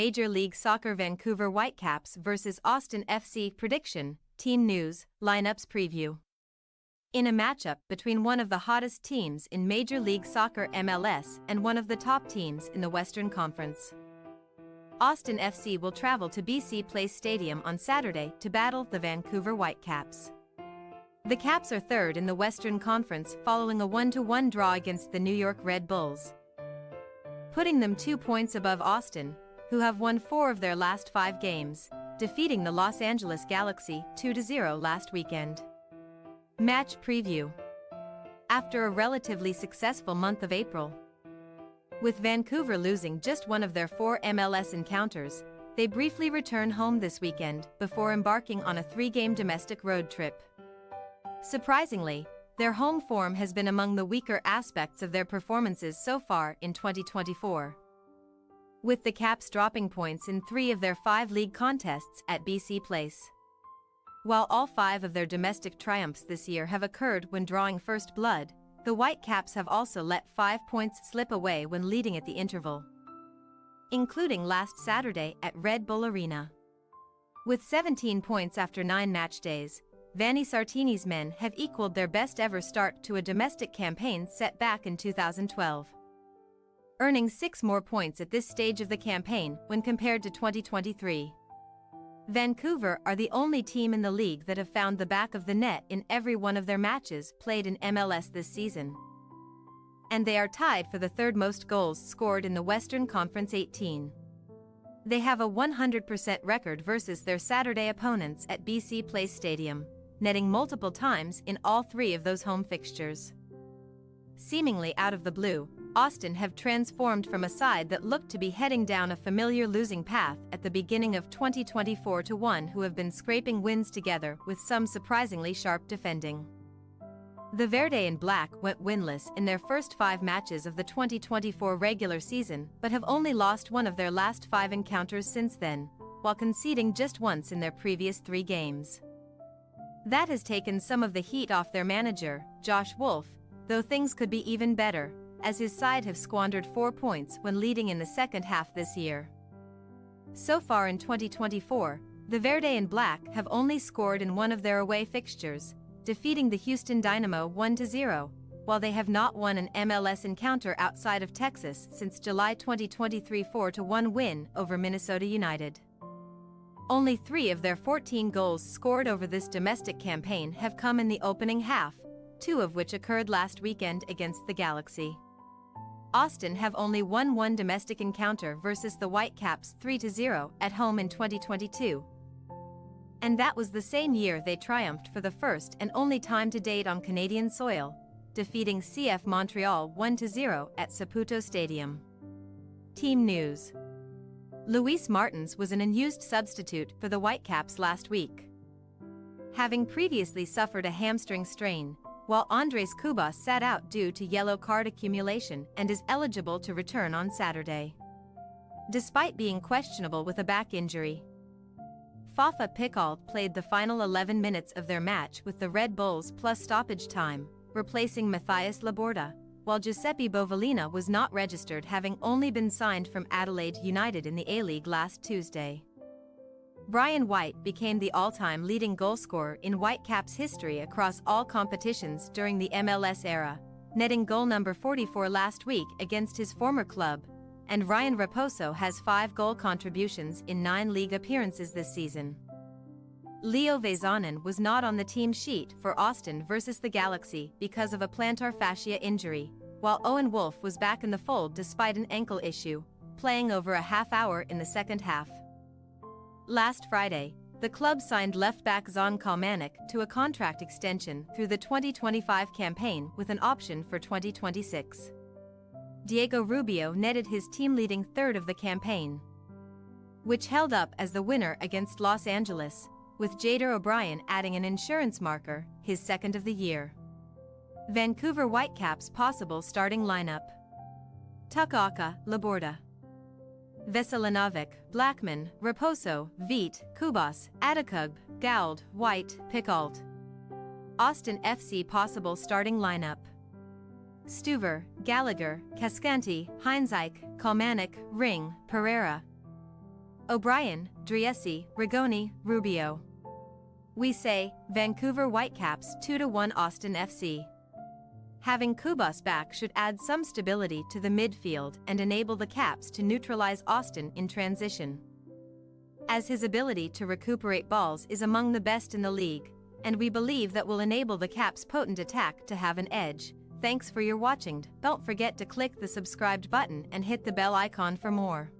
Major League Soccer Vancouver Whitecaps vs Austin FC prediction, team news, lineups preview. In a matchup between one of the hottest teams in Major League Soccer MLS and one of the top teams in the Western Conference, Austin FC will travel to BC Place Stadium on Saturday to battle the Vancouver Whitecaps. The Caps are third in the Western Conference following a 1-1 draw against the New York Red Bulls, putting them 2 points above Austin, who have won 4 of their last 5 games, defeating the Los Angeles Galaxy 2-0 last weekend. Match preview. After a relatively successful month of April, with Vancouver losing just one of their 4 MLS encounters, they briefly return home this weekend before embarking on a 3-game domestic road trip. Surprisingly, their home form has been among the weaker aspects of their performances so far in 2024, with the Caps dropping points in 3 of their 5 league contests at BC Place. While all 5 of their domestic triumphs this year have occurred when drawing first blood, the Whitecaps have also let 5 points slip away when leading at the interval, including last Saturday at Red Bull Arena. With 17 points after 9 match days, Vanni Sartini's men have equaled their best-ever start to a domestic campaign set back in 2012, earning 6 more points at this stage of the campaign when compared to 2023. Vancouver are the only team in the league that have found the back of the net in every one of their matches played in MLS this season, and they are tied for the 3rd most goals scored in the Western Conference 18. They have a 100% record versus their Saturday opponents at BC Place Stadium, netting multiple times in all 3 of those home fixtures. Seemingly out of the blue, Austin have transformed from a side that looked to be heading down a familiar losing path at the beginning of 2024 to one who have been scraping wins together with some surprisingly sharp defending. The Verde and Black went winless in their first 5 matches of the 2024 regular season but have only lost one of their last 5 encounters since then, while conceding just once in their previous 3 games. That has taken some of the heat off their manager, Josh Wolff, though things could be even better, as his side have squandered 4 points when leading in the second half this year. So far in 2024, the Verde and Black have only scored in one of their away fixtures, defeating the Houston Dynamo 1-0, while they have not won an MLS encounter outside of Texas since July 2023 4-1 win over Minnesota United. Only 3 of their 14 goals scored over this domestic campaign have come in the opening half, 2 of which occurred last weekend against the Galaxy. Austin have only won 1 domestic encounter versus the Whitecaps 3-0 at home in 2022. And that was the same year they triumphed for the first and only time to date on Canadian soil, defeating CF Montreal 1-0 at Saputo Stadium. Team news. Luis Martins was an unused substitute for the Whitecaps last week, having previously suffered a hamstring strain, while Andres Cubas sat out due to yellow card accumulation and is eligible to return on Saturday, despite being questionable with a back injury. Fafa Picault played the final 11 minutes of their match with the Red Bulls plus stoppage time, replacing Matthias Laborda, while Giuseppe Bovalina was not registered, having only been signed from Adelaide United in the A-League last Tuesday. Brian White became the all-time leading goalscorer in Whitecaps history across all competitions during the MLS era, netting goal number 44 last week against his former club, and Ryan Raposo has 5 goal contributions in 9 league appearances this season. Leo Vazonin was not on the team sheet for Austin versus the Galaxy because of a plantar fascia injury, while Owen Wolff was back in the fold despite an ankle issue, playing over a half hour in the second half. Last Friday, the club signed left-back Zon Kalmanik to a contract extension through the 2025 campaign with an option for 2026. Diego Rubio netted his team-leading 3rd of the campaign, which held up as the winner against Los Angeles, with Jader O'Brien adding an insurance marker, his 2nd of the year. Vancouver Whitecaps possible starting lineup: Tuckaoka, Laborda, Veselinovic, Blackman, Raposo, Veet, Cubas, Adekugbe, Gould, White, Picault. Austin FC possible starting lineup: Stuver, Gallagher, Cascanti, Heinzike, Kalmanik, Ring, Pereira. O'Brien, Driessi, Rigoni, Rubio. We say, Vancouver Whitecaps 2-1 Austin FC. Having Kubas back should add some stability to the midfield and enable the Caps to neutralize Austin in transition, as his ability to recuperate balls is among the best in the league, and we believe that will enable the Caps' potent attack to have an edge. Thanks for your watching. Don't forget to click the subscribed button and hit the bell icon for more.